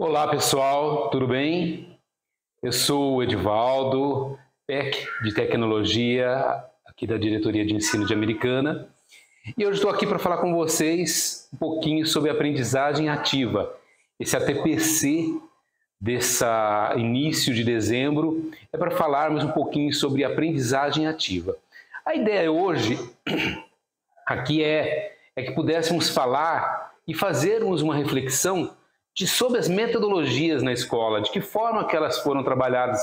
Olá pessoal, tudo bem? Eu sou o Edivaldo Peck, de Tecnologia, aqui da Diretoria de Ensino de Americana, e hoje estou aqui para falar com vocês um pouquinho sobre aprendizagem ativa. Esse ATPC desse início de dezembro é para falarmos um pouquinho sobre aprendizagem ativa. A ideia hoje aqui é que pudéssemos falar e fazermos uma reflexão sobre as metodologias na escola, de que forma que elas foram trabalhadas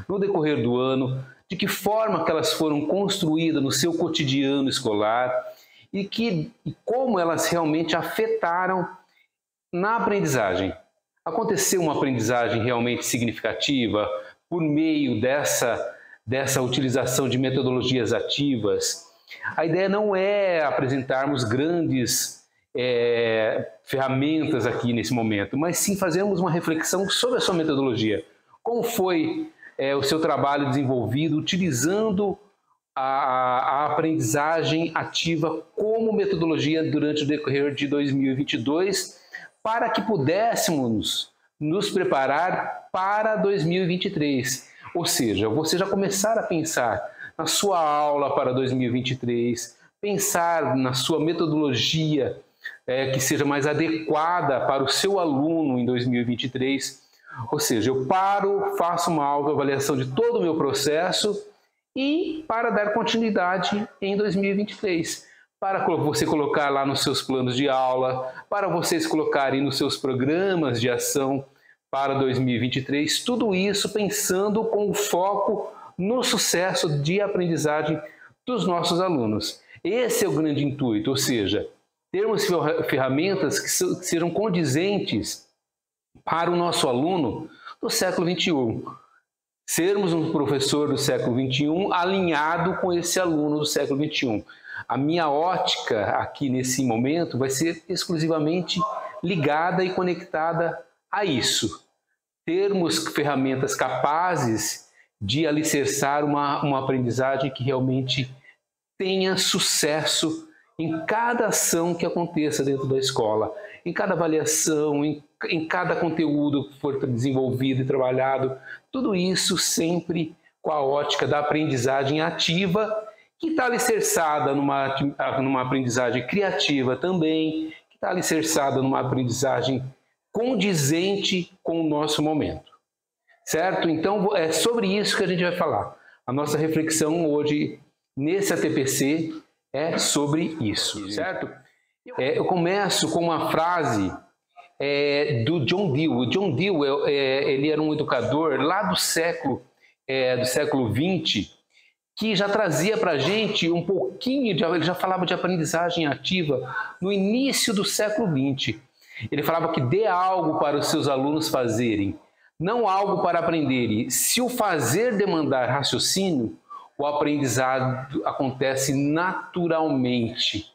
no decorrer do ano, de que forma que elas foram construídas no seu cotidiano escolar e como elas realmente afetaram na aprendizagem. Aconteceu uma aprendizagem realmente significativa por meio dessa utilização de metodologias ativas? A ideia não é apresentarmos grandes ferramentas aqui nesse momento, mas sim fazermos uma reflexão sobre a sua metodologia. Como foi o seu trabalho desenvolvido utilizando a aprendizagem ativa como metodologia durante o decorrer de 2022, para que pudéssemos nos preparar para 2023. Ou seja, você já começar a pensar na sua aula para 2023, pensar na sua metodologia que seja mais adequada para o seu aluno em 2023. Ou seja, eu paro, faço uma autoavaliação de todo o meu processo e para dar continuidade em 2023. Para você colocar lá nos seus planos de aula, para vocês colocarem nos seus programas de ação para 2023, tudo isso pensando com foco no sucesso de aprendizagem dos nossos alunos. Esse é o grande intuito, ou seja, termos ferramentas que sejam condizentes para o nosso aluno do século XXI. Sermos um professor do século XXI alinhado com esse aluno do século XXI. A minha ótica aqui nesse momento vai ser exclusivamente ligada e conectada a isso. Termos ferramentas capazes de alicerçar uma aprendizagem que realmente tenha sucesso em cada ação que aconteça dentro da escola, em cada avaliação, em cada conteúdo que for desenvolvido e trabalhado, tudo isso sempre com a ótica da aprendizagem ativa, que está alicerçada numa aprendizagem criativa também, que está alicerçada numa aprendizagem condizente com o nosso momento. Certo? Então, é sobre isso que a gente vai falar. A nossa reflexão hoje, nesse ATPC, é sobre isso, certo? Eu começo com uma frase do John Dewey. O John Dewey, ele era um educador lá do século XX, que já trazia para a gente um pouquinho, ele já falava de aprendizagem ativa no início do século XX. Ele falava que dê algo para os seus alunos fazerem, não algo para aprenderem. Se o fazer demandar raciocínio, o aprendizado acontece naturalmente.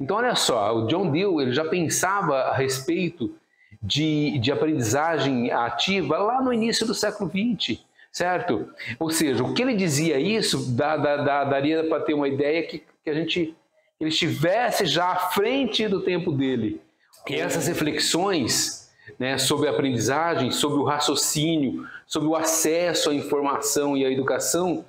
Então, olha só, o John Dewey ele já pensava a respeito de aprendizagem ativa lá no início do século XX, certo? Ou seja, o que ele dizia isso, daria para ter uma ideia que ele estivesse já à frente do tempo dele. E essas reflexões, né, sobre a aprendizagem, sobre o raciocínio, sobre o acesso à informação e à educação,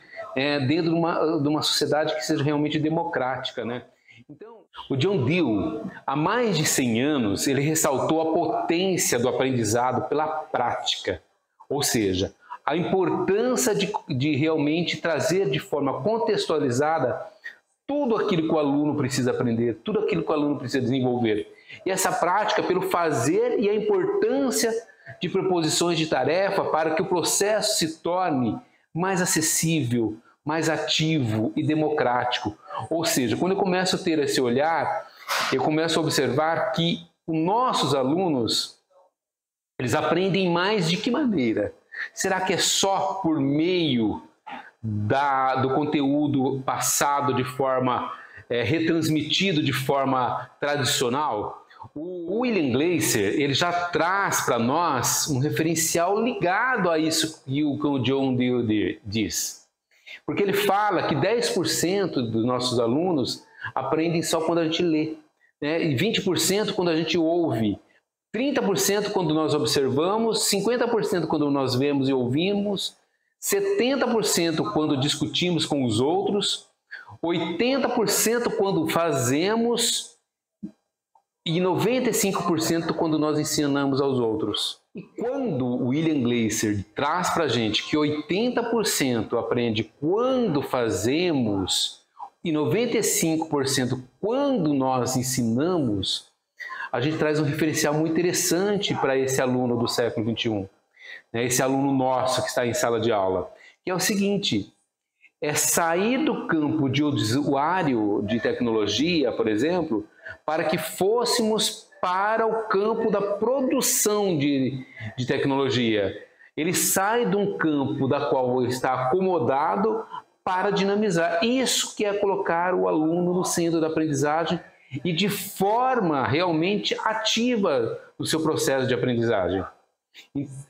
dentro de uma sociedade que seja realmente democrática, né? Então, o John Dewey, há mais de 100 anos, ele ressaltou a potência do aprendizado pela prática, ou seja, a importância de realmente trazer de forma contextualizada tudo aquilo que o aluno precisa aprender, tudo aquilo que o aluno precisa desenvolver. E essa prática pelo fazer e a importância de proposições de tarefa para que o processo se torne mais acessível, mais ativo e democrático. Ou seja, quando eu começo a ter esse olhar, eu começo a observar que os nossos alunos, eles aprendem mais de que maneira? Será que é só por meio do conteúdo passado de forma, retransmitido de forma tradicional? O William Glasser, ele já traz para nós um referencial ligado a isso que o John Dewey diz. Porque ele fala que 10% dos nossos alunos aprendem só quando a gente lê, né? E 20% quando a gente ouve. 30% quando nós observamos, 50% quando nós vemos e ouvimos, 70% quando discutimos com os outros, 80% quando fazemos e 95% quando nós ensinamos aos outros. E quando o William Glasser traz para a gente que 80% aprende quando fazemos e 95% quando nós ensinamos, a gente traz um referencial muito interessante para esse aluno do século XXI, né? Esse aluno nosso que está em sala de aula, que é o seguinte: é sair do campo de usuário de tecnologia, por exemplo, para que fôssemos para o campo da produção de tecnologia. Ele sai de um campo da qual ele está acomodado para dinamizar. Isso que é colocar o aluno no centro da aprendizagem e de forma realmente ativa no seu processo de aprendizagem.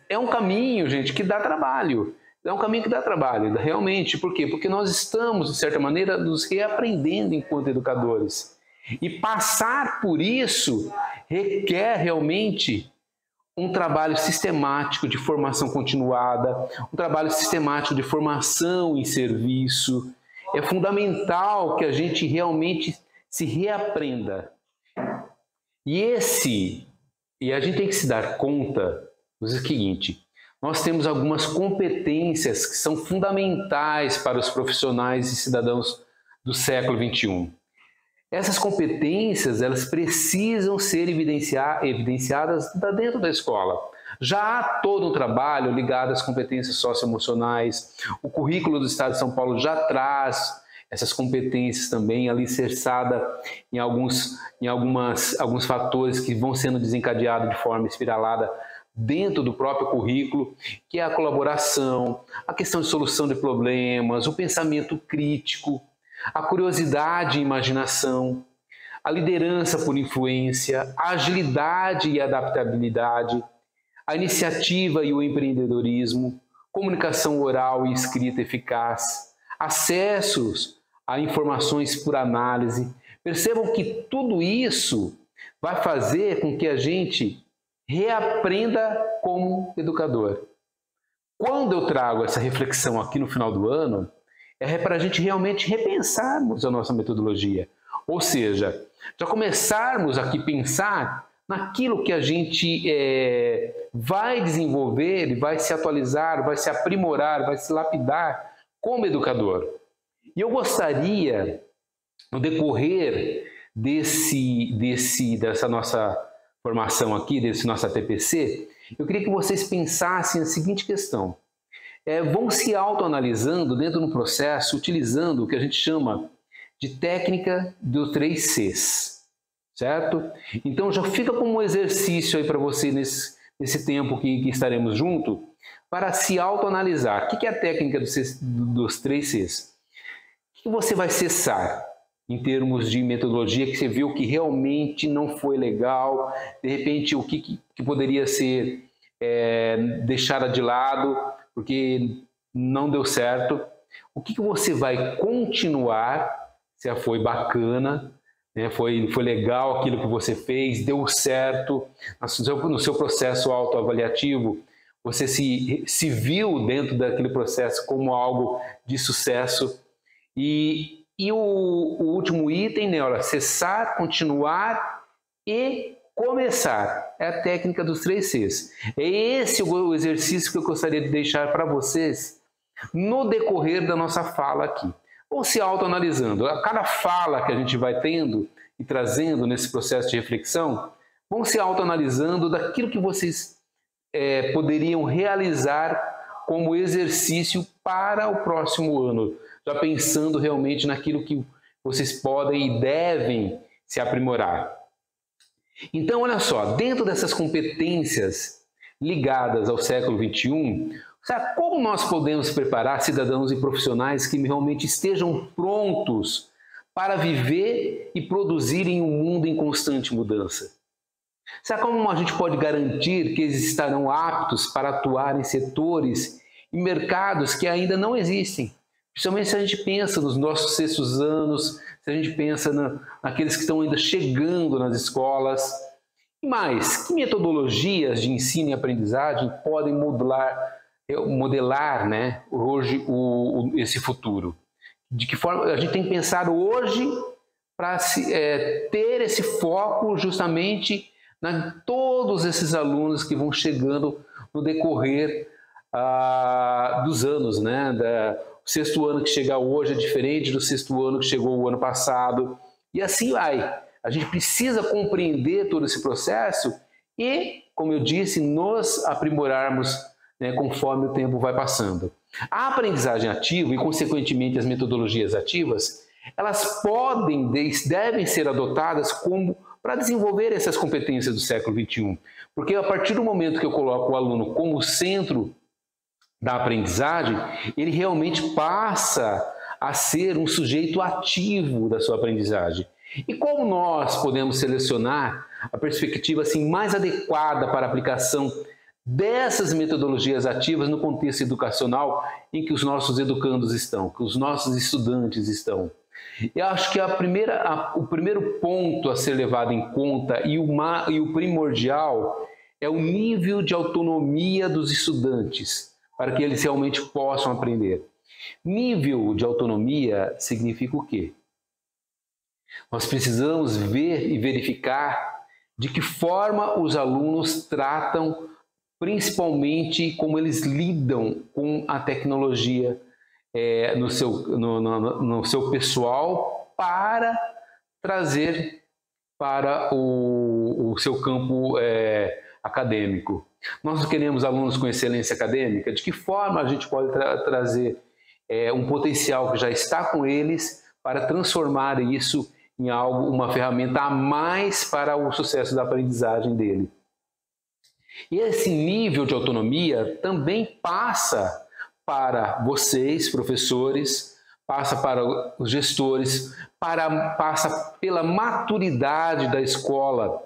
É um caminho, gente, que dá trabalho. É um caminho que dá trabalho, realmente. Por quê? Porque nós estamos, de certa maneira, nos reaprendendo enquanto educadores. E passar por isso requer realmente um trabalho sistemático de formação continuada, um trabalho sistemático de formação em serviço. É fundamental que a gente realmente se reaprenda. E a gente tem que se dar conta do seguinte: nós temos algumas competências que são fundamentais para os profissionais e cidadãos do século XXI. Essas competências, elas precisam ser evidenciadas dentro da escola. Já há todo um trabalho ligado às competências socioemocionais. O currículo do Estado de São Paulo já traz essas competências também alicerçada em alguns fatores que vão sendo desencadeados de forma espiralada dentro do próprio currículo, que é a colaboração, a questão de solução de problemas, o pensamento crítico, a curiosidade e imaginação, a liderança por influência, a agilidade e adaptabilidade, a iniciativa e o empreendedorismo, comunicação oral e escrita eficaz, acessos a informações por análise. Percebam que tudo isso vai fazer com que a gente reaprenda como educador. Quando eu trago essa reflexão aqui no final do ano, é para a gente realmente repensarmos a nossa metodologia. Ou seja, já começarmos aqui a pensar naquilo que a gente vai desenvolver, vai se atualizar, vai se aprimorar, vai se lapidar como educador. E eu gostaria, no decorrer dessa nossa formação aqui, desse nosso ATPC, eu queria que vocês pensassem a seguinte questão. Vão se autoanalisando dentro do processo, utilizando o que a gente chama de técnica dos 3 Cs, certo? Então já fica como um exercício aí para você nesse tempo que estaremos juntos, para se autoanalisar. O que é a técnica dos 3 Cs? O que você vai cessar em termos de metodologia que você viu que realmente não foi legal, de repente o que poderia ser deixada de lado porque não deu certo? O que você vai continuar, se foi bacana, né? Foi legal aquilo que você fez, deu certo, no seu processo autoavaliativo, você se viu dentro daquele processo como algo de sucesso. E o último item, né, olha, cessar, continuar e começar. É a técnica dos 3 Cs. É esse o exercício que eu gostaria de deixar para vocês no decorrer da nossa fala aqui. Vão se autoanalisando. A cada fala que a gente vai tendo e trazendo nesse processo de reflexão, vão se autoanalisando daquilo que vocês poderiam realizar como exercício para o próximo ano, já pensando realmente naquilo que vocês podem e devem se aprimorar. Então, olha só, dentro dessas competências ligadas ao século XXI, sabe como nós podemos preparar cidadãos e profissionais que realmente estejam prontos para viver e produzir em um mundo em constante mudança? Sabe como a gente pode garantir que eles estarão aptos para atuar em setores e mercados que ainda não existem? Principalmente se a gente pensa nos nossos 6º anos, se a gente pensa naqueles que estão ainda chegando nas escolas. E mais, que metodologias de ensino e aprendizagem podem modelar, né, hoje esse futuro? De que forma a gente tem que pensar hoje para ter esse foco justamente em todos esses alunos que vão chegando no decorrer dos anos, né? O sexto ano que chega hoje é diferente do sexto ano que chegou o ano passado, e assim vai. A gente precisa compreender todo esse processo e, como eu disse, nos aprimorarmos, né, conforme o tempo vai passando. A aprendizagem ativa e, consequentemente, as metodologias ativas, elas devem ser adotadas para desenvolver essas competências do século XXI. Porque a partir do momento que eu coloco o aluno como centro da aprendizagem, ele realmente passa a ser um sujeito ativo da sua aprendizagem. E como nós podemos selecionar a perspectiva assim, mais adequada para a aplicação dessas metodologias ativas no contexto educacional em que os nossos educandos estão, que os nossos estudantes estão? Eu acho que o primeiro ponto a ser levado em conta e o primordial é o nível de autonomia dos estudantes, para que eles realmente possam aprender. Nível de autonomia significa o quê? Nós precisamos ver e verificar de que forma os alunos tratam, principalmente como eles lidam com a tecnologia no seu pessoal, para trazer para o seu campo acadêmico. Nós queremos alunos com excelência acadêmica. De que forma a gente pode trazer um potencial que já está com eles para transformar isso em algo, uma ferramenta a mais para o sucesso da aprendizagem dele? E esse nível de autonomia também passa para vocês, professores, passa para os gestores, passa pela maturidade da escola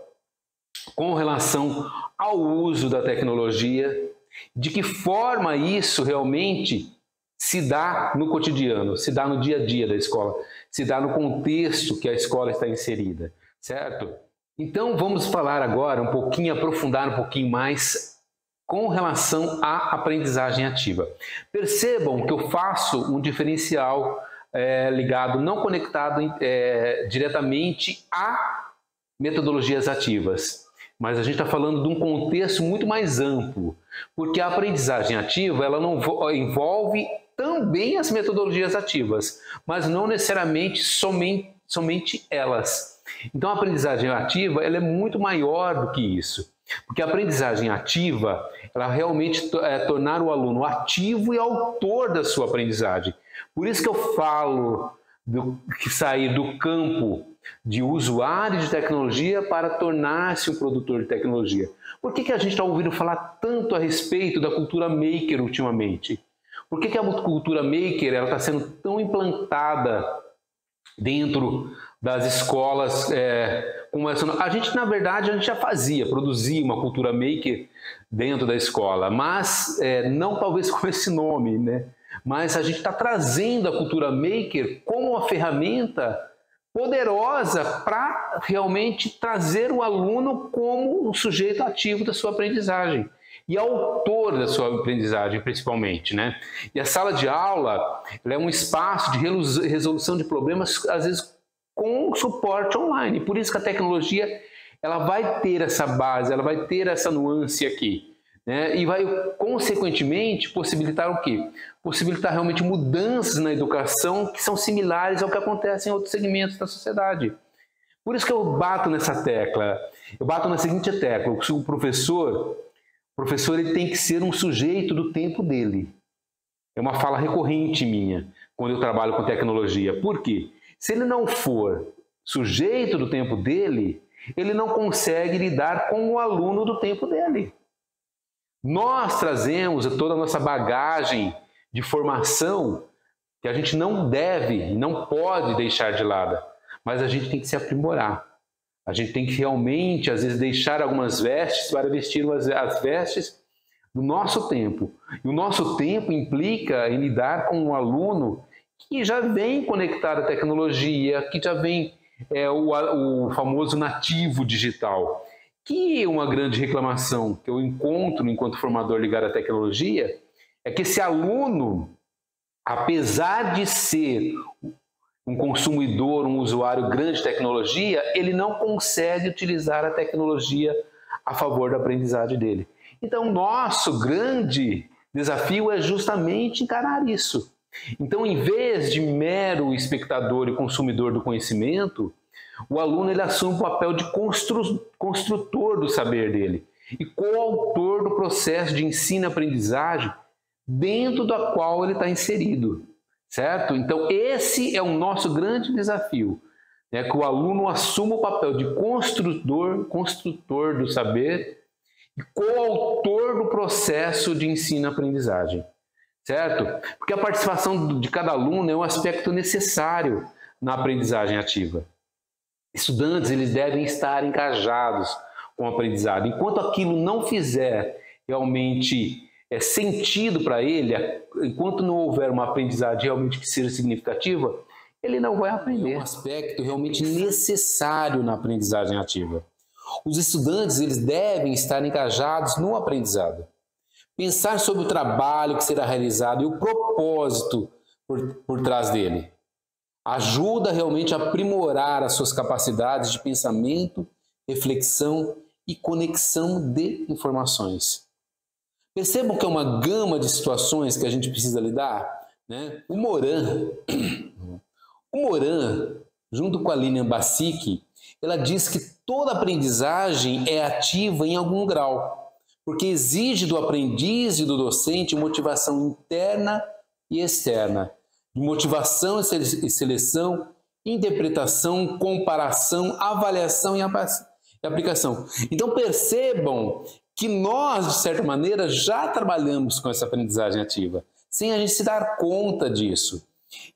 com relação ao uso da tecnologia, de que forma isso realmente se dá no cotidiano, se dá no dia a dia da escola, se dá no contexto que a escola está inserida, certo? Então vamos falar agora aprofundar um pouquinho mais com relação à aprendizagem ativa. Percebam que eu faço um diferencial ligado, não conectado diretamente a metodologias ativas, mas a gente está falando de um contexto muito mais amplo, porque a aprendizagem ativa ela não envolve também as metodologias ativas, mas não necessariamente somente elas. Então a aprendizagem ativa ela é muito maior do que isso, porque a aprendizagem ativa ela realmente tornar o aluno ativo e autor da sua aprendizagem. Por isso que eu falo que sair do campo de usuário de tecnologia para tornar-se um produtor de tecnologia. Por que a gente está ouvindo falar tanto a respeito da cultura maker ultimamente? Por que a cultura maker está sendo tão implantada dentro das escolas? A gente, na verdade, já produzia uma cultura maker dentro da escola, mas não talvez com esse nome, né? Mas a gente está trazendo a cultura maker como uma ferramenta poderosa para realmente trazer o aluno como um sujeito ativo da sua aprendizagem e autor da sua aprendizagem, principalmente, né? E a sala de aula ela é um espaço de resolução de problemas, às vezes com suporte online. Por isso que a tecnologia ela vai ter essa base, ela vai ter essa nuance aqui, né? E vai, consequentemente, possibilitar o quê? Possibilitar realmente mudanças na educação que são similares ao que acontece em outros segmentos da sociedade. Por isso que eu bato nessa tecla. Eu bato na seguinte tecla: o professor ele tem que ser um sujeito do tempo dele. É uma fala recorrente minha quando eu trabalho com tecnologia. Por quê? Se ele não for sujeito do tempo dele, ele não consegue lidar com o aluno do tempo dele. Nós trazemos toda a nossa bagagem de formação que a gente não deve, não pode deixar de lado, mas a gente tem que se aprimorar. A gente tem que realmente, às vezes, deixar algumas vestes para vestir as vestes do nosso tempo. E o nosso tempo implica em lidar com um aluno que já vem conectado à tecnologia, que já vem o famoso nativo digital. Que uma grande reclamação que eu encontro enquanto formador ligado à tecnologia é que esse aluno, apesar de ser um consumidor, um usuário grande de tecnologia, ele não consegue utilizar a tecnologia a favor da aprendizagem dele. Então, nosso grande desafio é justamente encarar isso. Então, em vez de mero espectador e consumidor do conhecimento, o aluno ele assume o papel de construtor do saber dele e coautor do processo de ensino-aprendizagem dentro da qual ele está inserido, certo? Então, esse é o nosso grande desafio, né? Que o aluno assuma o papel de construtor do saber e coautor do processo de ensino-aprendizagem, certo? Porque a participação de cada aluno é um aspecto necessário na aprendizagem ativa. Estudantes, eles devem estar engajados com o aprendizado. Enquanto aquilo não fizer realmente sentido para ele, enquanto não houver uma aprendizagem realmente que seja significativa, ele não vai aprender. É um aspecto realmente necessário na aprendizagem ativa. Os estudantes, eles devem estar engajados no aprendizado. Pensar sobre o trabalho que será realizado e o propósito por trás dele. Ajuda realmente a aprimorar as suas capacidades de pensamento, reflexão e conexão de informações. Percebam que é uma gama de situações que a gente precisa lidar, né? O Moran, junto com a Lilian Bassic, ela diz que toda aprendizagem é ativa em algum grau, porque exige do aprendiz e do docente motivação interna e externa, de motivação e seleção, interpretação, comparação, avaliação e aplicação. Então percebam que nós, de certa maneira, já trabalhamos com essa aprendizagem ativa, sem a gente se dar conta disso.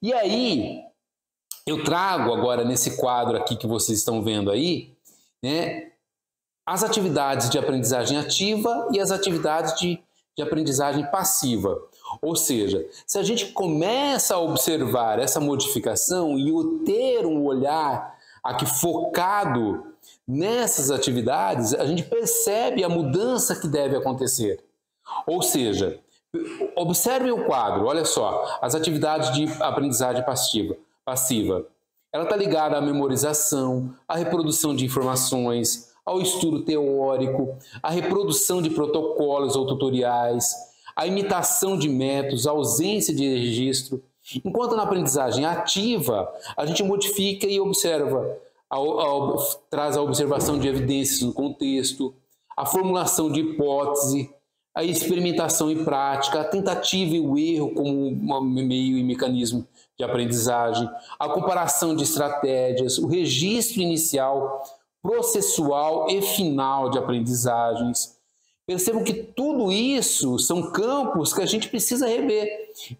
E aí, eu trago agora nesse quadro aqui que vocês estão vendo aí, né, as atividades de aprendizagem ativa e as atividades de aprendizagem passiva. Ou seja, se a gente começa a observar essa modificação e ter um olhar aqui focado nessas atividades, a gente percebe a mudança que deve acontecer. Ou seja, observem o quadro, olha só, as atividades de aprendizagem passiva. Ela está ligada à memorização, à reprodução de informações, ao estudo teórico, à reprodução de protocolos ou tutoriais, à imitação de métodos, à ausência de registro. Enquanto na aprendizagem ativa, a gente modifica e observa, traz a observação de evidências no contexto, a formulação de hipótese, a experimentação e prática, a tentativa e o erro como meio e mecanismo de aprendizagem, a comparação de estratégias, o registro inicial, processual e final de aprendizagens. Percebam que tudo isso são campos que a gente precisa rever.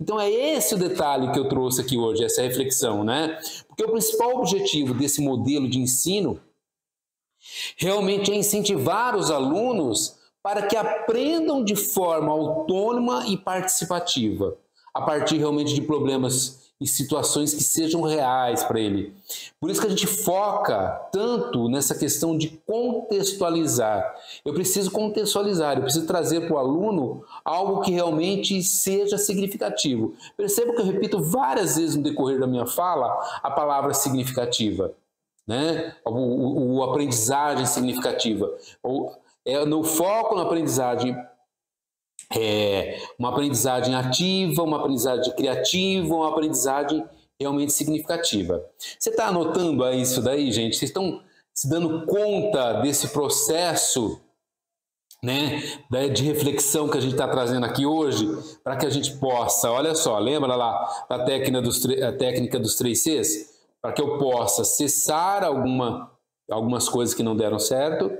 Então é esse o detalhe que eu trouxe aqui hoje, essa reflexão, né? Porque o principal objetivo desse modelo de ensino realmente é incentivar os alunos para que aprendam de forma autônoma e participativa, a partir realmente de problemas e situações que sejam reais para ele. Por isso que a gente foca tanto nessa questão de contextualizar. Eu preciso contextualizar, eu preciso trazer para o aluno algo que realmente seja significativo. Perceba que eu repito várias vezes no decorrer da minha fala a palavra significativa, né? O aprendizagem significativa. No foco na aprendizagem, uma aprendizagem ativa, uma aprendizagem criativa, uma aprendizagem realmente significativa. Você está anotando aí isso daí, gente? Vocês estão se dando conta desse processo, né, de reflexão que a gente está trazendo aqui hoje, para que a gente possa, olha só, lembra lá a técnica dos 3 Cs? Para que eu possa cessar algumas coisas que não deram certo,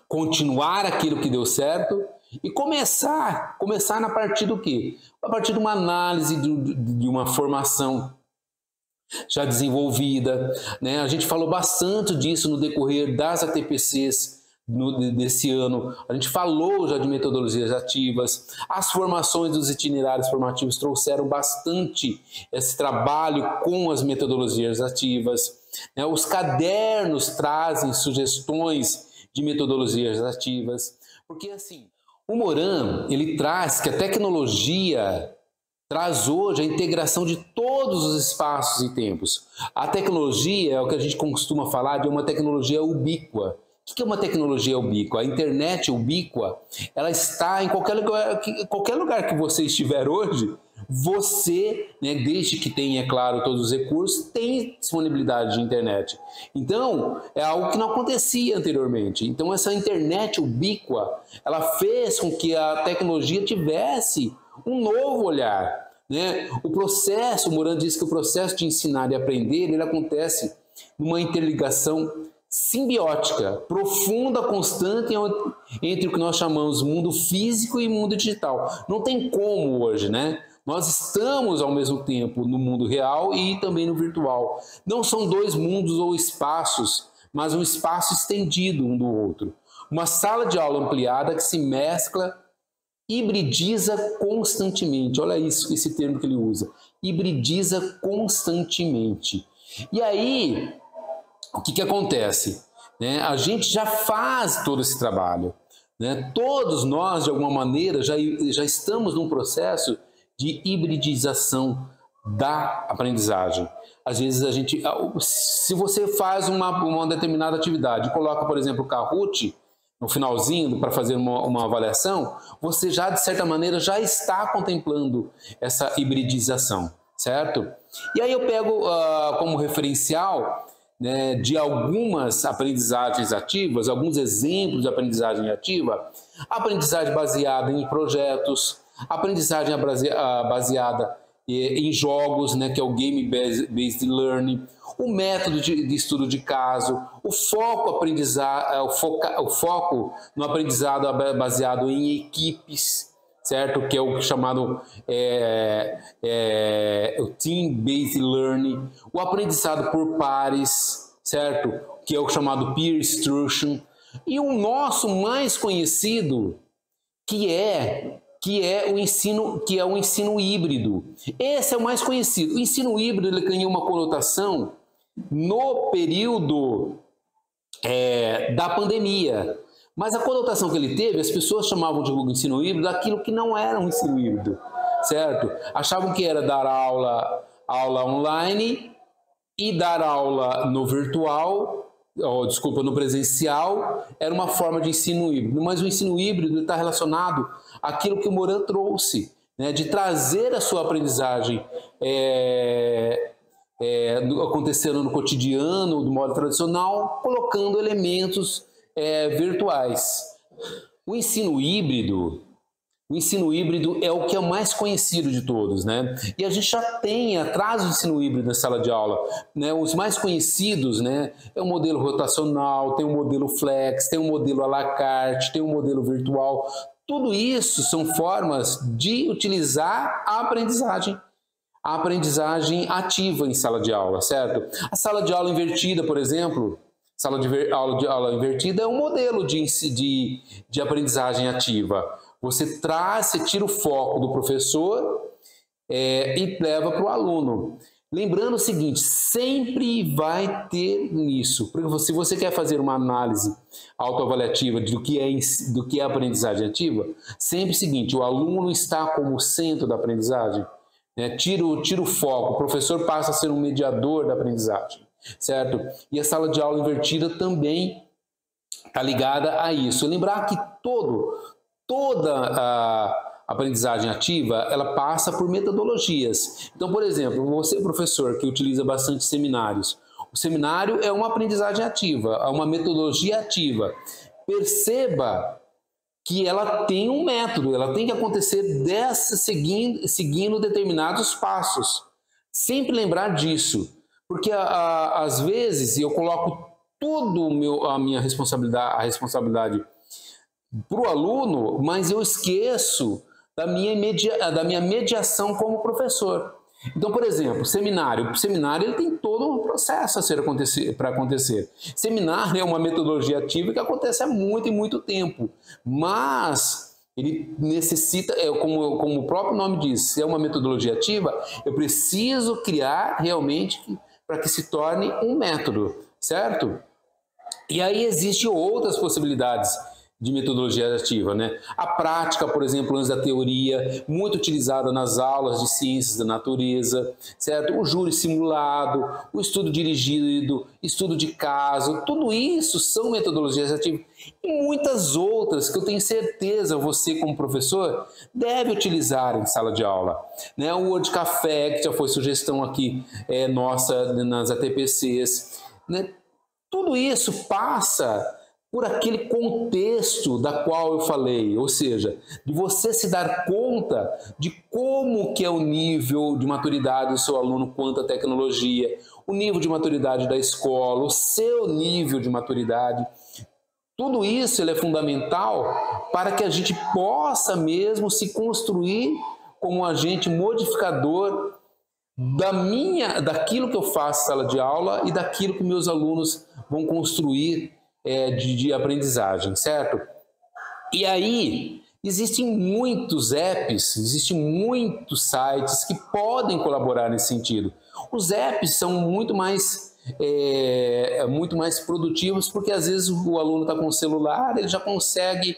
continuar aquilo que deu certo e começar na partir do quê? A partir de uma análise de uma formação já desenvolvida, né? A gente falou bastante disso no decorrer das ATPCs desse ano. A gente falou já de metodologias ativas. As formações dos itinerários formativos trouxeram bastante esse trabalho com as metodologias ativas, né? Os cadernos trazem sugestões de metodologias ativas. Porque assim, o Moran, ele traz que a tecnologia traz hoje a integração de todos os espaços e tempos. A tecnologia é o que a gente costuma falar de uma tecnologia ubíqua. O que é uma tecnologia ubíqua? A internet ubíqua, ela está em qualquer lugar que você estiver hoje, você, né, desde que tenha, é claro, todos os recursos, tem disponibilidade de internet. Então, é algo que não acontecia anteriormente. Então, essa internet ubíqua, ela fez com que a tecnologia tivesse um novo olhar, né? O Moran diz que o processo de ensinar e aprender, ele acontece numa interligação simbiótica, profunda, constante entre o que nós chamamos mundo físico e mundo digital. Não tem como hoje, né? Nós estamos ao mesmo tempo no mundo real e também no virtual. Não são dois mundos ou espaços, mas um espaço estendido um do outro. Uma sala de aula ampliada que se mescla, hibridiza constantemente. Olha isso, esse termo que ele usa. Hibridiza constantemente. E aí, o que acontece? Né? A gente já faz todo esse trabalho. Né? Todos nós, de alguma maneira, já estamos num processo de hibridização da aprendizagem. Às vezes se você faz uma determinada atividade, coloca, por exemplo, o Kahoot no finalzinho para fazer uma avaliação, você já, de certa maneira, já está contemplando essa hibridização, certo? E aí eu pego como referencial, né, de algumas aprendizagens ativas, alguns exemplos de aprendizagem ativa, aprendizagem baseada em projetos, aprendizagem baseada em jogos, né, que é o Game-Based Learning, o método de estudo de caso, o foco no aprendizado baseado em equipes, certo? Que é o chamado o Team-Based Learning, o aprendizado por pares, certo? Que é o chamado Peer Instruction, e o nosso mais conhecido, que é o ensino híbrido. Esse é o mais conhecido. O ensino híbrido, ele ganhou uma conotação no período da pandemia. Mas a conotação que ele teve, as pessoas chamavam de ensino híbrido aquilo que não era um ensino híbrido, certo? Achavam que era dar aula online e dar aula no virtual, no presencial, era uma forma de ensino híbrido. Mas o ensino híbrido está relacionado àquilo que o Moran trouxe, né, de trazer a sua aprendizagem acontecendo no cotidiano, do modo tradicional, colocando elementos virtuais. O ensino híbrido é o que é o mais conhecido de todos, né? E a gente já tem atrás do ensino híbrido na sala de aula, né? Os mais conhecidos, né? É o modelo rotacional, tem o modelo flex, tem o modelo à la carte, tem o modelo virtual. Tudo isso são formas de utilizar a aprendizagem ativa em sala de aula, certo? A sala de aula invertida, por exemplo, sala de aula invertida é um modelo de aprendizagem ativa. Você tira o foco do professor e leva para o aluno. Lembrando o seguinte, sempre vai ter isso. Porque se você quer fazer uma análise autoavaliativa do que é aprendizagem ativa, sempre o seguinte, o aluno está como centro da aprendizagem. Né? Tira o foco, o professor passa a ser um mediador da aprendizagem, certo? E a sala de aula invertida também está ligada a isso. Lembrar que toda a aprendizagem ativa, ela passa por metodologias. Então, por exemplo, você, professor, que utiliza bastante seminários, o seminário é uma aprendizagem ativa, é uma metodologia ativa. Perceba que ela tem um método, ela tem que acontecer seguindo determinados passos. Sempre lembrar disso, porque às vezes eu coloco a minha responsabilidade para o aluno, mas eu esqueço da minha mediação como professor. Então, por exemplo, o seminário ele tem todo um processo para acontecer. Seminário é uma metodologia ativa que acontece há muito e muito tempo, mas ele necessita, como o próprio nome diz, se é uma metodologia ativa, eu preciso criar realmente para que se torne um método, certo? E aí existem outras possibilidades de metodologia ativa, né? A prática, por exemplo, antes da teoria, muito utilizada nas aulas de ciências da natureza, certo? O júri simulado, o estudo dirigido, estudo de caso, tudo isso são metodologias ativas e muitas outras que eu tenho certeza você, como professor, deve utilizar em sala de aula, né? O Word Café, que já foi sugestão aqui nossa nas ATPCs, né? Tudo isso passa por aquele contexto da qual eu falei, ou seja, de você se dar conta de como que é o nível de maturidade do seu aluno quanto à tecnologia, o nível de maturidade da escola, o seu nível de maturidade. Tudo isso ele é fundamental para que a gente possa mesmo se construir como um agente modificador daquilo que eu faço em sala de aula e daquilo que meus alunos vão construir de aprendizagem, certo? E aí, existem muitos apps, existem muitos sites que podem colaborar nesse sentido. Os apps são muito mais produtivos porque às vezes o aluno está com o celular, ele já consegue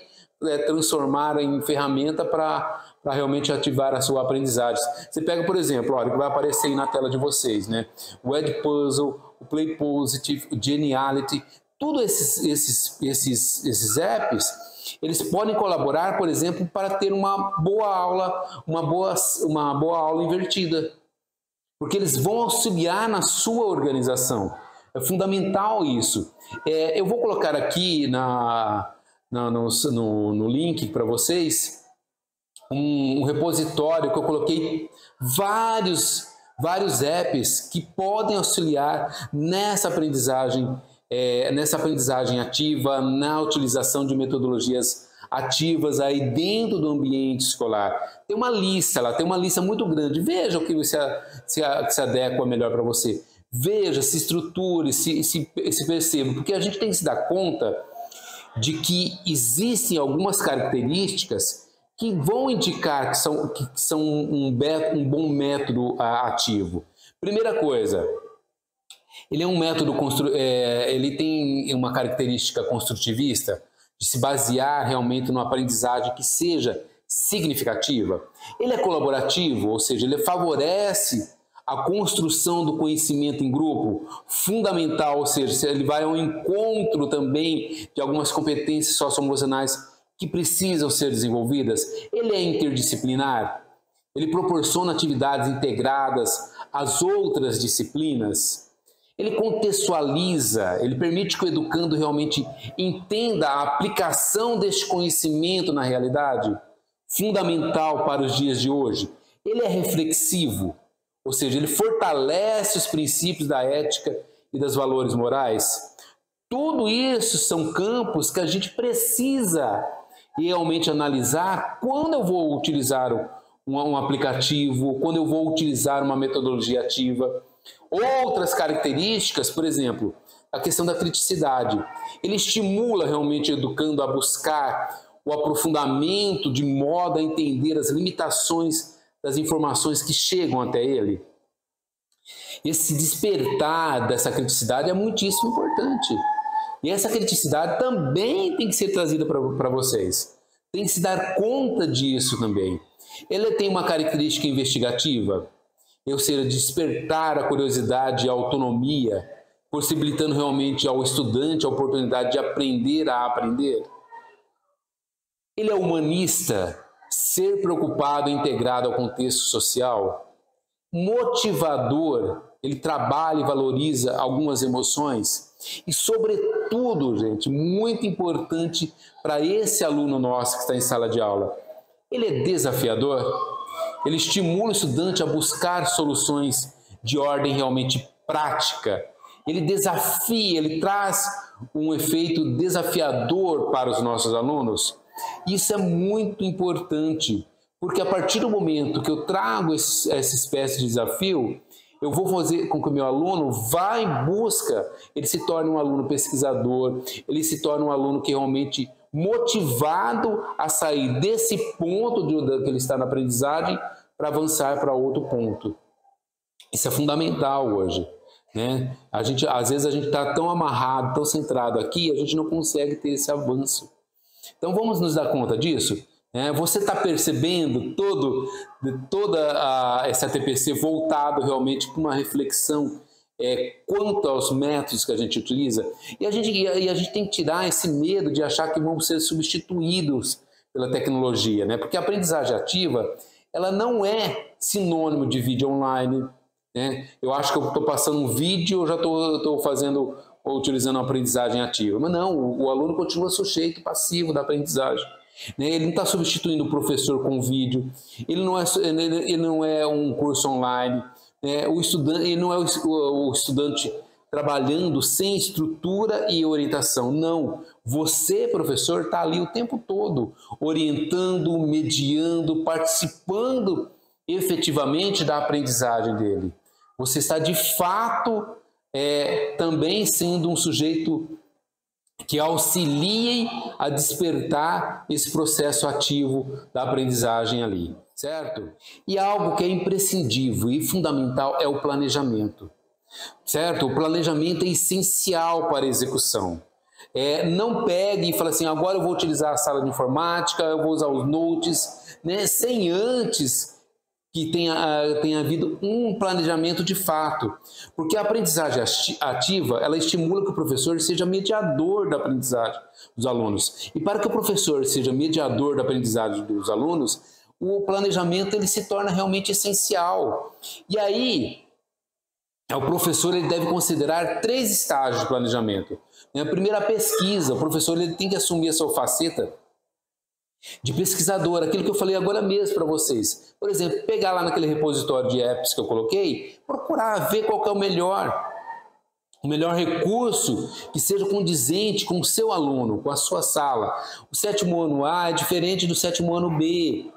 transformar em ferramenta para realmente ativar a sua aprendizagem. Você pega, por exemplo, olha, que vai aparecer aí na tela de vocês, né? O Edpuzzle, o Play Positive, o Geniality, todos esses apps, eles podem colaborar, por exemplo, para ter uma boa aula, uma boa aula invertida, porque eles vão auxiliar na sua organização. É fundamental isso. Eu vou colocar aqui no link para vocês um repositório que eu coloquei vários apps que podem auxiliar nessa aprendizagem ativa, na utilização de metodologias ativas aí dentro do ambiente escolar. Tem uma lista, ela tem uma lista muito grande. Veja o que se adequa melhor para você. Veja, se estruture, se perceba, porque a gente tem que se dar conta de que existem algumas características que vão indicar que são um bom método ativo. Primeira coisa, ele é um método, ele tem uma característica construtivista de se basear realmente numa aprendizagem que seja significativa. Ele é colaborativo, ou seja, ele favorece a construção do conhecimento em grupo, fundamental, ou seja, ele vai ao encontro também de algumas competências socioemocionais que precisam ser desenvolvidas. Ele é interdisciplinar, ele proporciona atividades integradas às outras disciplinas. Ele contextualiza, ele permite que o educando realmente entenda a aplicação deste conhecimento na realidade, fundamental para os dias de hoje. Ele é reflexivo, ou seja, ele fortalece os princípios da ética e dos valores morais. Tudo isso são campos que a gente precisa realmente analisar quando eu vou utilizar um aplicativo, quando eu vou utilizar uma metodologia ativa. Outras características, por exemplo, a questão da criticidade. Ele estimula realmente o educando a buscar o aprofundamento de modo a entender as limitações das informações que chegam até ele. Esse despertar dessa criticidade é muitíssimo importante. E essa criticidade também tem que ser trazida para vocês. Tem que se dar conta disso também. Ele tem uma característica investigativa, ou seja, despertar a curiosidade e a autonomia, possibilitando realmente ao estudante a oportunidade de aprender a aprender. Ele é humanista, ser preocupado e integrado ao contexto social. Motivador, ele trabalha e valoriza algumas emoções. E, sobretudo, gente, muito importante para esse aluno nosso que está em sala de aula, ele é desafiador, ele estimula o estudante a buscar soluções de ordem realmente prática, ele desafia, ele traz um efeito desafiador para os nossos alunos. Isso é muito importante, porque a partir do momento que eu trago essa espécie de desafio, eu vou fazer com que o meu aluno vá em busca, ele se torne um aluno pesquisador, ele se torne um aluno que realmente motivado a sair desse ponto que ele está na aprendizagem para avançar para outro ponto. Isso é fundamental hoje, né? Às vezes a gente está tão amarrado, tão centrado aqui, a gente não consegue ter esse avanço. Então vamos nos dar conta disso? Você está percebendo toda essa TPC voltado realmente para uma reflexão quanto aos métodos que a gente utiliza? E a gente tem que tirar esse medo de achar que vão ser substituídos pela tecnologia, né? Porque a aprendizagem ativa, ela não é sinônimo de vídeo online, né? Eu acho que eu estou passando um vídeo, eu já estou utilizando a aprendizagem ativa. Mas não, o aluno continua sujeito passivo da aprendizagem. Ele não está substituindo o professor com vídeo, ele não é um curso online, ele não é o estudante trabalhando sem estrutura e orientação. Não, você, professor, está ali o tempo todo, orientando, mediando, participando efetivamente da aprendizagem dele. Você está, de fato, também sendo um sujeito que auxiliem a despertar esse processo ativo da aprendizagem ali, certo? E algo que é imprescindível e fundamental é o planejamento, certo? O planejamento é essencial para a execução. Não pegue e fale assim, agora eu vou utilizar a sala de informática, eu vou usar os notes, né? Sem antes que tenha havido um planejamento de fato. Porque a aprendizagem ativa, ela estimula que o professor seja mediador da aprendizagem dos alunos. E para que o professor seja mediador da aprendizagem dos alunos, o planejamento ele se torna realmente essencial. E aí, o professor ele deve considerar 3 estágios de planejamento. Primeiro, a pesquisa. O professor ele tem que assumir a sua faceta de pesquisador, aquilo que eu falei agora mesmo para vocês. Por exemplo, pegar lá naquele repositório de apps que eu coloquei, procurar ver qual que é o melhor recurso que seja condizente com o seu aluno, com a sua sala. O 7º ano A é diferente do 7º ano B,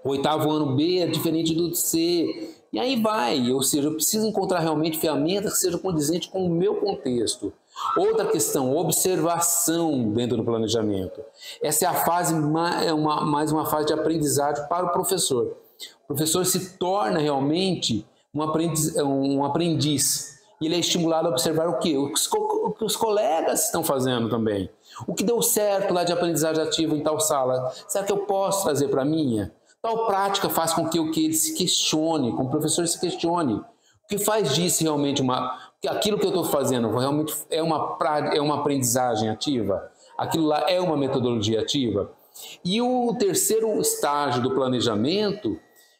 o 8º ano B é diferente do C, e aí vai. Ou seja, eu preciso encontrar realmente ferramentas que sejam condizentes com o meu contexto. Outra questão, observação dentro do planejamento. Essa é a fase, mais uma fase de aprendizagem para o professor. O professor se torna realmente um aprendiz. E ele é estimulado a observar o quê? O que os colegas estão fazendo também. O que deu certo lá de aprendizagem ativa em tal sala, será que eu posso trazer para a minha? Tal prática faz com que ele se questione, com o professor se questione. O que faz disso realmente aquilo que eu estou fazendo realmente é uma aprendizagem ativa? Aquilo lá é uma metodologia ativa? E o terceiro estágio do planejamento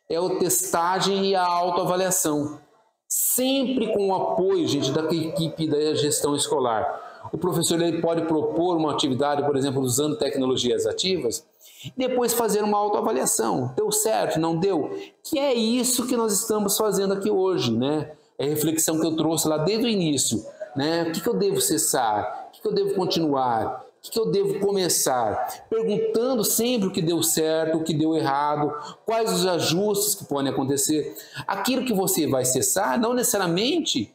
é a testagem e a autoavaliação. Sempre com o apoio, gente, da equipe da gestão escolar. O professor ele pode propor uma atividade, por exemplo, usando tecnologias ativas, e depois fazer uma autoavaliação. Deu certo? Não deu? Que é isso que nós estamos fazendo aqui hoje, né? É a reflexão que eu trouxe lá desde o início, né? O que eu devo cessar? O que eu devo continuar? O que eu devo começar? Perguntando sempre o que deu certo, o que deu errado, quais os ajustes que podem acontecer. Aquilo que você vai cessar, não necessariamente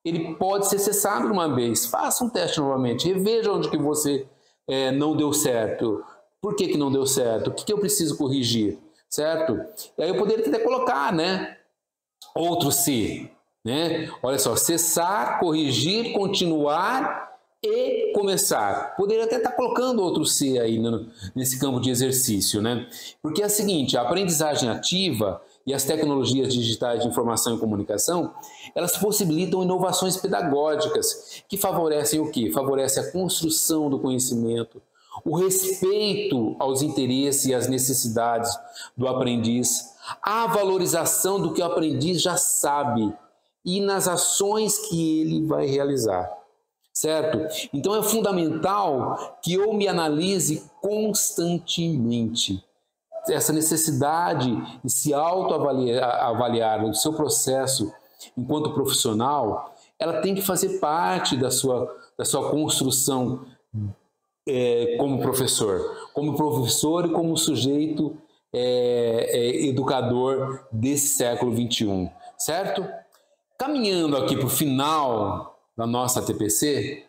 ele pode ser cessado uma vez. Faça um teste novamente, reveja onde que você não deu certo. Por que não deu certo? O que eu preciso corrigir? Certo? E aí eu poderia até colocar, né? Outro C, né? Olha só, cessar, corrigir, continuar e começar. Poderia até estar colocando outro C aí nesse campo de exercício, né? Porque é o seguinte, a aprendizagem ativa e as tecnologias digitais de informação e comunicação, elas possibilitam inovações pedagógicas que favorecem o quê? Favorecem a construção do conhecimento, o respeito aos interesses e às necessidades do aprendiz, a valorização do que o aprendiz já sabe e nas ações que ele vai realizar, certo? Então é fundamental que eu me analise constantemente. Essa necessidade de se autoavaliar o seu processo enquanto profissional, ela tem que fazer parte da sua construção como professor e como sujeito educador desse século XXI, certo? Caminhando aqui para o final da nossa TPC,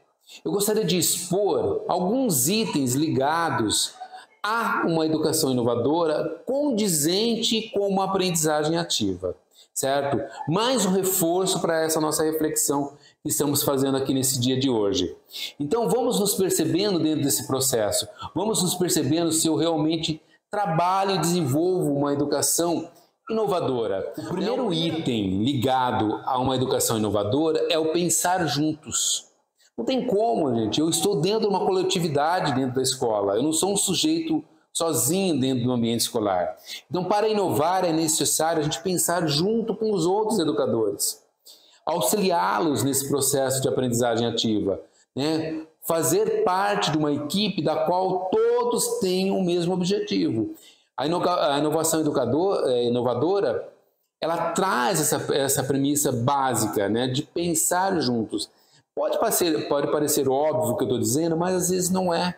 eu gostaria de expor alguns itens ligados a uma educação inovadora condizente com uma aprendizagem ativa, certo? Mais um reforço para essa nossa reflexão que estamos fazendo aqui nesse dia de hoje. Então vamos nos percebendo dentro desse processo, vamos nos percebendo se eu realmente trabalho e desenvolvo uma educação inovadora. O primeiro item ligado a uma educação inovadora é o pensar juntos. Não tem como, gente, eu estou dentro de uma coletividade dentro da escola, eu não sou um sujeito sozinho dentro do ambiente escolar. Então, para inovar é necessário a gente pensar junto com os outros educadores, auxiliá-los nesse processo de aprendizagem ativa, né? Fazer parte de uma equipe da qual todos têm o mesmo objetivo. A inovação inovadora, ela traz essa premissa básica, né, de pensar juntos. Pode parecer óbvio o que eu estou dizendo, mas às vezes não é.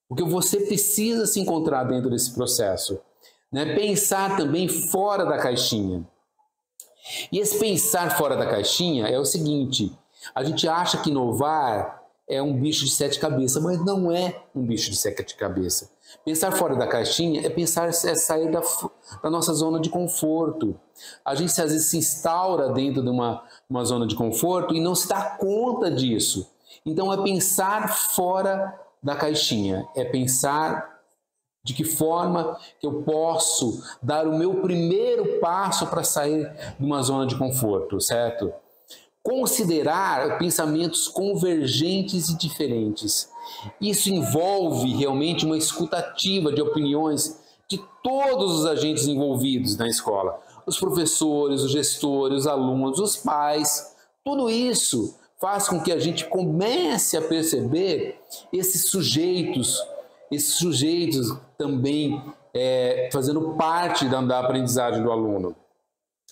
Porque você precisa se encontrar dentro desse processo, né? Pensar também fora da caixinha. E esse pensar fora da caixinha é o seguinte, a gente acha que inovar é um bicho de 7 cabeças, mas não é um bicho de 7 cabeças. Pensar fora da caixinha é sair da nossa zona de conforto. A gente às vezes se instaura dentro de uma zona de conforto e não se dá conta disso. Então é pensar fora da caixinha, é pensar de que forma que eu posso dar o meu primeiro passo para sair de uma zona de conforto, certo? Considerar pensamentos convergentes e diferentes. Isso envolve realmente uma escuta ativa de opiniões de todos os agentes envolvidos na escola. Os professores, os gestores, os alunos, os pais. Tudo isso faz com que a gente comece a perceber esses sujeitos também fazendo parte da aprendizagem do aluno.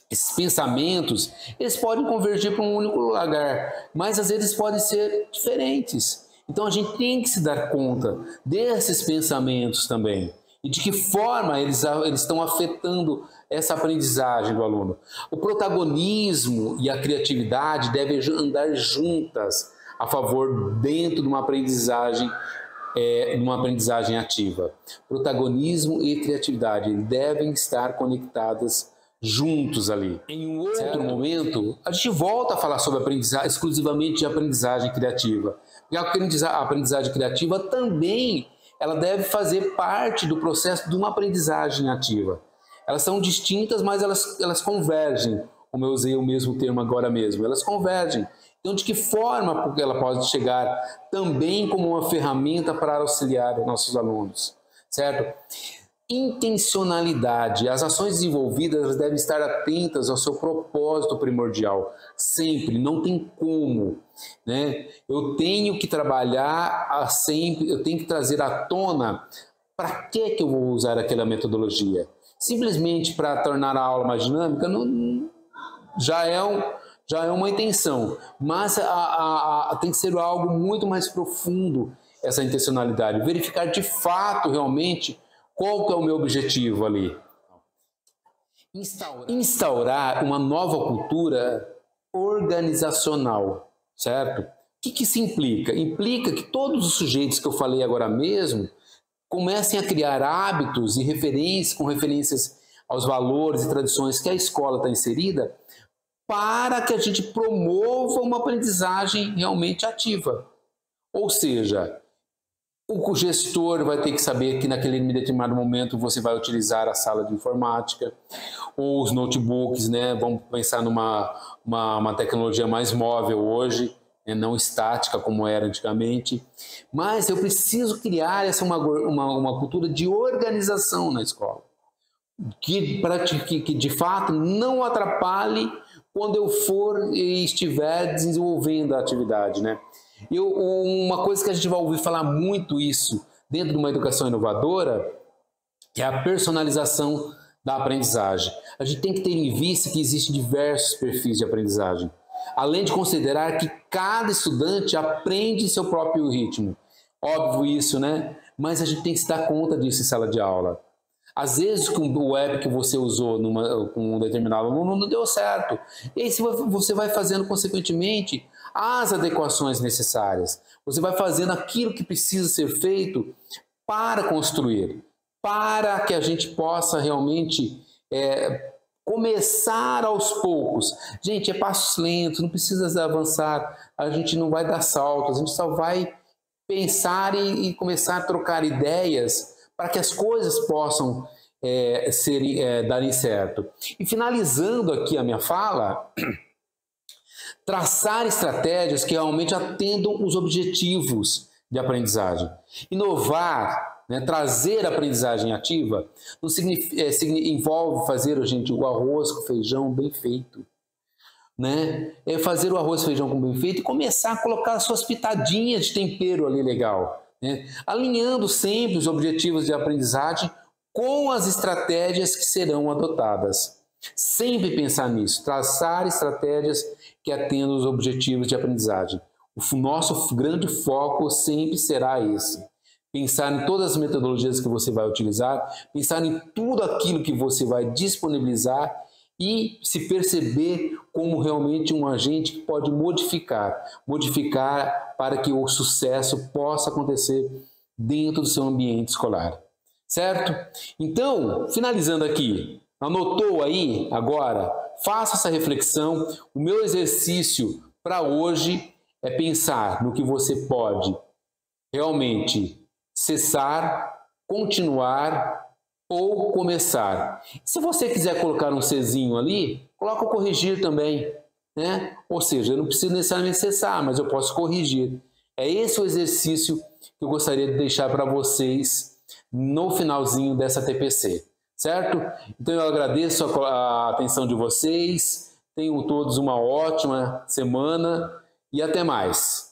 Esses pensamentos, eles podem convergir para um único lugar, mas às vezes podem ser diferentes. Então a gente tem que se dar conta desses pensamentos também e de que forma eles estão afetando essa aprendizagem do aluno. O protagonismo e a criatividade devem andar juntas a favor dentro de uma aprendizagem ativa. Protagonismo e criatividade devem estar conectadas juntos ali. Em um outro momento, a gente volta a falar sobre exclusivamente de aprendizagem criativa. E a aprendizagem criativa também ela deve fazer parte do processo de uma aprendizagem ativa. Elas são distintas, mas elas convergem. Como eu usei o mesmo termo agora mesmo, elas convergem. Então, de que forma porque ela pode chegar também como uma ferramenta para auxiliar os nossos alunos, certo? Intencionalidade. As ações desenvolvidas devem estar atentas ao seu propósito primordial. Sempre, não tem como, né? Eu tenho que trabalhar sempre, eu tenho que trazer à tona para que eu vou usar aquela metodologia. Simplesmente para tornar a aula mais dinâmica já é uma intenção, mas tem que ser algo muito mais profundo essa intencionalidade. Verificar de fato, realmente, qual que é o meu objetivo ali? Instaurar uma nova cultura organizacional, certo? O que isso implica? Implica que todos os sujeitos que eu falei agora mesmo comecem a criar hábitos e referências aos valores e tradições que a escola está inserida para que a gente promova uma aprendizagem realmente ativa. Ou seja, o gestor vai ter que saber que naquele determinado momento você vai utilizar a sala de informática ou os notebooks, né? Vamos pensar numa tecnologia mais móvel hoje, né? Não estática como era antigamente. Mas eu preciso criar uma cultura de organização na escola, que de fato não atrapalhe quando eu for e estiver desenvolvendo a atividade, né? Uma coisa que a gente vai ouvir falar muito isso dentro de uma educação inovadora é a personalização da aprendizagem. A gente tem que ter em vista que existem diversos perfis de aprendizagem, além de considerar que cada estudante aprende em seu próprio ritmo. Óbvio isso, né? Mas a gente tem que se dar conta disso em sala de aula. Às vezes o app que você usou com um determinado aluno não deu certo. E aí você vai fazendo consequentemente as adequações necessárias. Você vai fazendo aquilo que precisa ser feito para construir, para que a gente possa realmente começar aos poucos. Gente, é passos lentos, não precisa avançar, a gente não vai dar saltos, a gente só vai pensar e começar a trocar ideias para que as coisas possam darem certo. E finalizando aqui a minha fala, traçar estratégias que realmente atendam os objetivos de aprendizagem. Inovar, né, trazer aprendizagem ativa, não envolve fazer, gente, o arroz com feijão bem feito. Né? É fazer o arroz e feijão com bem feito e começar a colocar suas pitadinhas de tempero ali legal, né? Alinhando sempre os objetivos de aprendizagem com as estratégias que serão adotadas. Sempre pensar nisso, traçar estratégias que atendam os objetivos de aprendizagem. O nosso grande foco sempre será esse. Pensar em todas as metodologias que você vai utilizar, pensar em tudo aquilo que você vai disponibilizar e se perceber como realmente um agente que pode modificar para que o sucesso possa acontecer dentro do seu ambiente escolar. Certo? Então, finalizando aqui, anotou aí agora? Faça essa reflexão. O meu exercício para hoje é pensar no que você pode realmente cessar, continuar ou começar. Se você quiser colocar um Czinho ali, coloca o corrigir também, né? Ou seja, eu não preciso necessariamente cessar, mas eu posso corrigir. É esse o exercício que eu gostaria de deixar para vocês no finalzinho dessa TPC, certo? Então eu agradeço a atenção de vocês, tenham todos uma ótima semana e até mais.